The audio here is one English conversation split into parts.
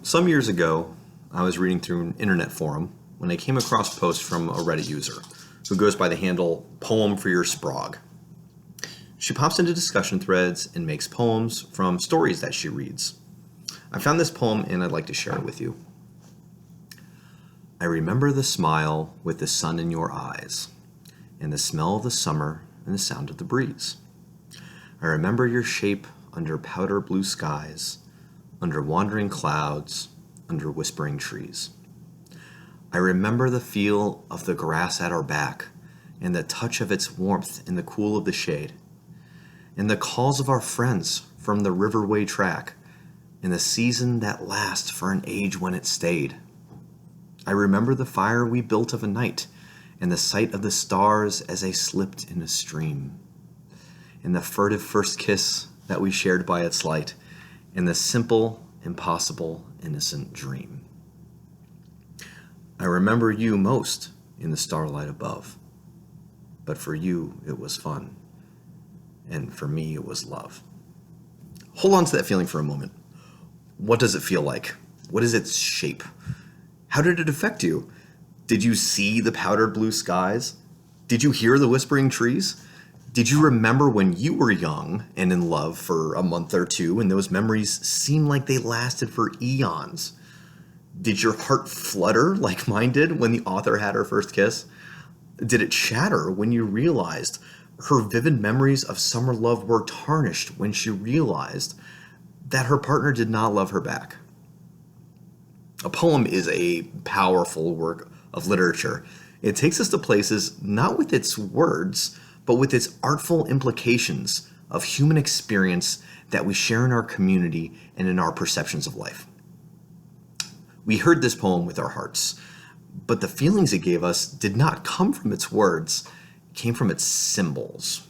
Some years ago, I was reading through an internet forum when I came across a post from a Reddit user who goes by the handle Poem for Your Sprog. She pops into discussion threads and makes poems from stories that she reads. I found this poem and I'd like to share it with you. I remember the smile with the sun in your eyes, and the smell of the summer and the sound of the breeze. I remember your shape under powder blue skies, under wandering clouds, under whispering trees. I remember the feel of the grass at our back, and the touch of its warmth in the cool of the shade, and the calls of our friends from the riverway track, and the season that lasts for an age when it stayed. I remember the fire we built of a night, and the sight of the stars as they slipped in a stream, and the furtive first kiss that we shared by its light, and the simple, impossible, innocent dream. I remember you most in the starlight above, but for you it was fun, and for me it was love. Hold on to that feeling for a moment. What does it feel like? What is its shape? How did it affect you? Did you see the powdered blue skies? Did you hear the whispering trees? Did you remember when you were young and in love for a month or two and those memories seemed like they lasted for eons? Did your heart flutter like mine did when the author had her first kiss? Did it shatter when you realized her vivid memories of summer love were tarnished when she realized that her partner did not love her back? A poem is a powerful work of literature. It takes us to places not with its words, but with its artful implications of human experience that we share in our community and in our perceptions of life. We heard this poem with our hearts, but the feelings it gave us did not come from its words, it came from its symbols.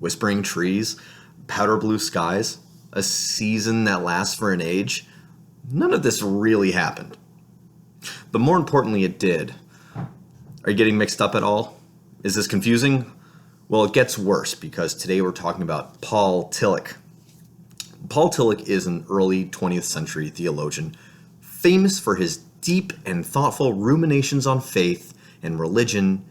Whispering trees, powder blue skies, a season that lasts for an age. None of this really happened. But more importantly, it did. Are you getting mixed up at all? Is this confusing? Well, it gets worse because today we're talking about Paul Tillich. Paul Tillich is an early 20th century theologian, famous for his deep and thoughtful ruminations on faith and religion.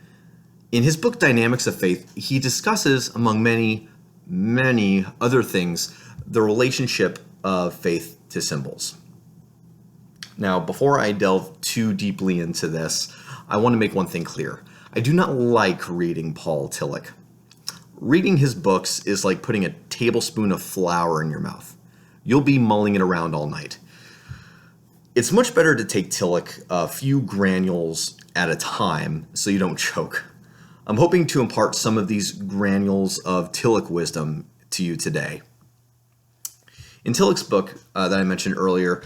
In his book, Dynamics of Faith, he discusses, among many, many other things, the relationship of faith to symbols. Now, before I delve too deeply into this, I want to make one thing clear. I do not like reading Paul Tillich. Reading his books is like putting a tablespoon of flour in your mouth. You'll be mulling it around all night. It's much better to take Tillich a few granules at a time so you don't choke. I'm hoping to impart some of these granules of Tillich wisdom to you today. In Tillich's book that I mentioned earlier,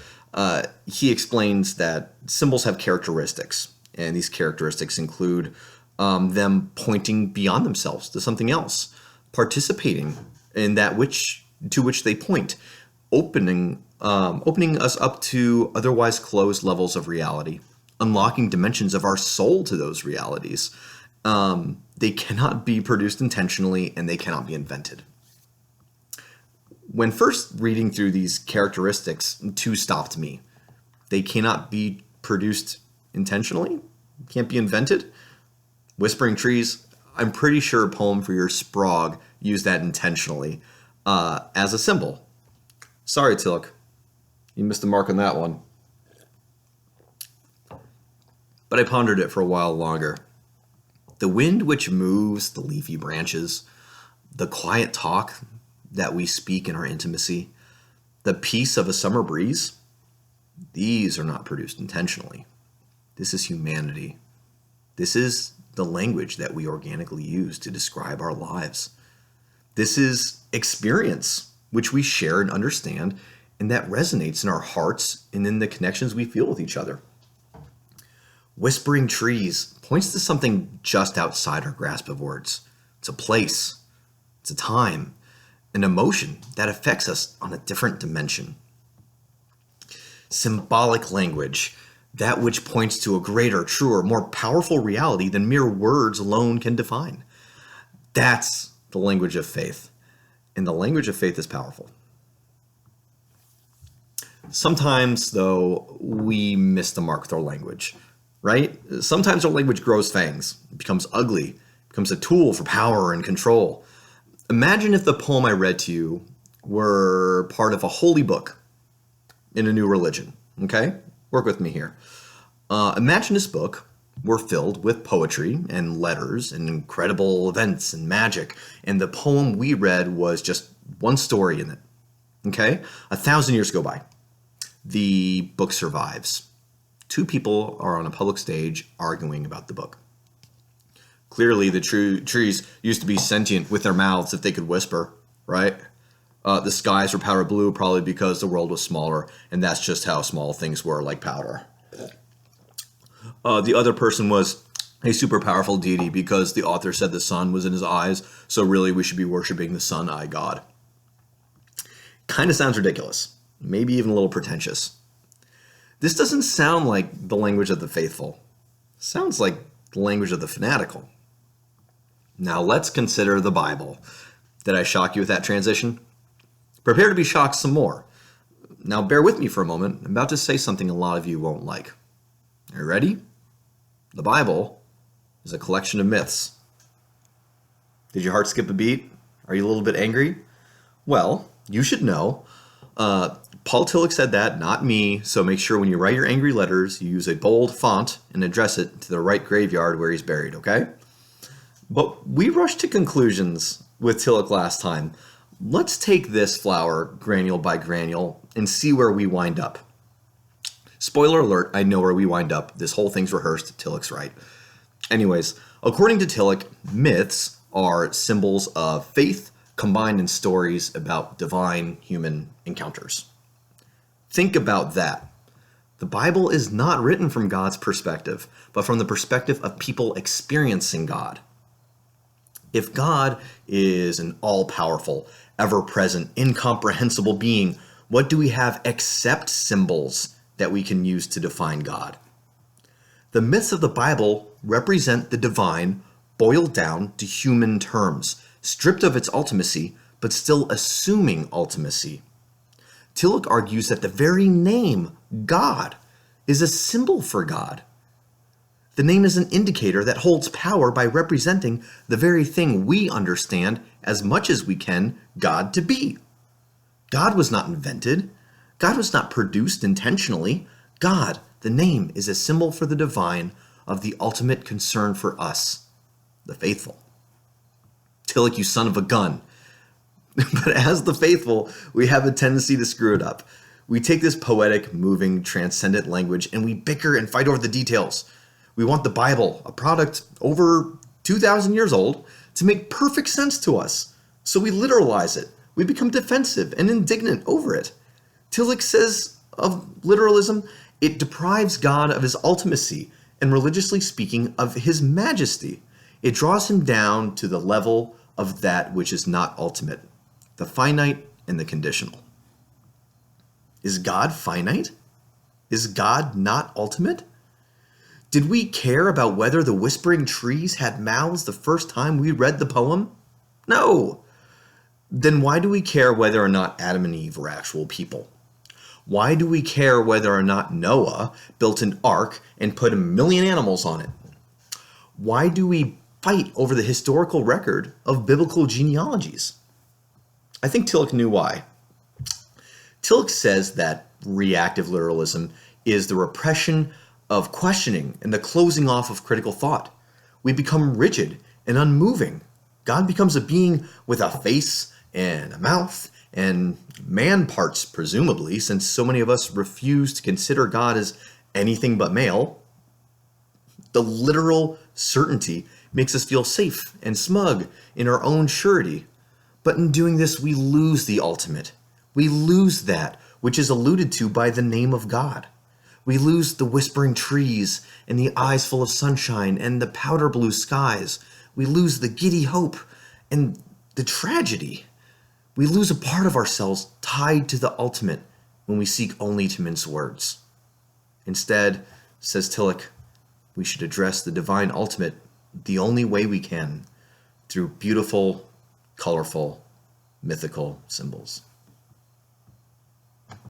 he explains that symbols have characteristics, and these characteristics include them pointing beyond themselves to something else, participating in that to which they point, opening us up to otherwise closed levels of reality, unlocking dimensions of our soul to those realities. They cannot be produced intentionally, and they cannot be invented. When first reading through these characteristics, two stopped me. They cannot be produced intentionally, can't be invented. Whispering trees, I'm pretty sure a Poem for Your Sprog used that intentionally as a symbol. Sorry, Tillich, you missed the mark on that one. But I pondered it for a while longer. The wind which moves the leafy branches, the quiet talk that we speak in our intimacy, the peace of a summer breeze, these are not produced intentionally. This is humanity. This is the language that we organically use to describe our lives. This is experience, which we share and understand, and that resonates in our hearts and in the connections we feel with each other. Whispering trees points to something just outside our grasp of words. It's a place, it's a time, an emotion that affects us on a different dimension. Symbolic language, that which points to a greater, truer, more powerful reality than mere words alone can define. That's the language of faith. And the language of faith is powerful. Sometimes, though, we miss the mark with our language, right? Sometimes our language grows fangs, it becomes ugly, becomes a tool for power and control. Imagine if the poem I read to you were part of a holy book in a new religion, okay? Work with me here. Imagine this book were filled with poetry and letters and incredible events and magic, and the poem we read was just one story in it, okay? 1,000 years go by. The book survives. Two people are on a public stage arguing about the book. Clearly, the trees used to be sentient with their mouths if they could whisper, right? The skies were powder blue probably because the world was smaller, and that's just how small things were, like powder. The other person was a super powerful deity because the author said the sun was in his eyes, so really we should be worshiping the sun-eye god. Kind of sounds ridiculous, maybe even a little pretentious. This doesn't sound like the language of the faithful. It sounds like the language of the fanatical. Now let's consider the Bible. Did I shock you with that transition? Prepare to be shocked some more. Now bear with me for a moment. I'm about to say something a lot of you won't like. Are you ready? The Bible is a collection of myths. Did your heart skip a beat? Are you a little bit angry? Well, you should know. Paul Tillich said that, not me, so make sure when you write your angry letters, you use a bold font and address it to the right graveyard where he's buried, okay? But we rushed to conclusions with Tillich last time. Let's take this flower granule by granule and see where we wind up. Spoiler alert, I know where we wind up. This whole thing's rehearsed. Tillich's right. Anyways, according to Tillich, myths are symbols of faith combined in stories about divine human encounters. Think about that. The Bible is not written from God's perspective, but from the perspective of people experiencing God. If God is an all-powerful, ever-present, incomprehensible being, what do we have except symbols that we can use to define God? The myths of the Bible represent the divine boiled down to human terms, stripped of its ultimacy, but still assuming ultimacy. Tillich argues that the very name, God, is a symbol for God. The name is an indicator that holds power by representing the very thing we understand as much as we can God to be. God was not invented. God was not produced intentionally. God, the name, is a symbol for the divine of the ultimate concern for us, the faithful. Tillich, you son of a gun. But as the faithful, we have a tendency to screw it up. We take this poetic, moving, transcendent language and we bicker and fight over the details. We want the Bible, a product over 2,000 years old, to make perfect sense to us. So we literalize it. We become defensive and indignant over it. Tillich says of literalism, it deprives God of his ultimacy and, religiously speaking, of his majesty. It draws him down to the level of that which is not ultimate, the finite and the conditional. Is God finite? Is God not ultimate? Did we care about whether the whispering trees had mouths the first time we read the poem? No. Then why do we care whether or not Adam and Eve were actual people? Why do we care whether or not Noah built an ark and put 1,000,000 animals on it? Why do we fight over the historical record of biblical genealogies? I think Tillich knew why. Tillich says that reactive literalism is the repression of questioning and the closing off of critical thought. We become rigid and unmoving. God becomes a being with a face and a mouth and man parts, presumably, since so many of us refuse to consider God as anything but male. The literal certainty makes us feel safe and smug in our own surety. But in doing this, we lose the ultimate. We lose that which is alluded to by the name of God. We lose the whispering trees and the eyes full of sunshine and the powder blue skies. We lose the giddy hope and the tragedy. We lose a part of ourselves tied to the ultimate when we seek only to mince words. Instead, says Tillich, we should address the divine ultimate the only way we can, through beautiful, colorful, mythical symbols.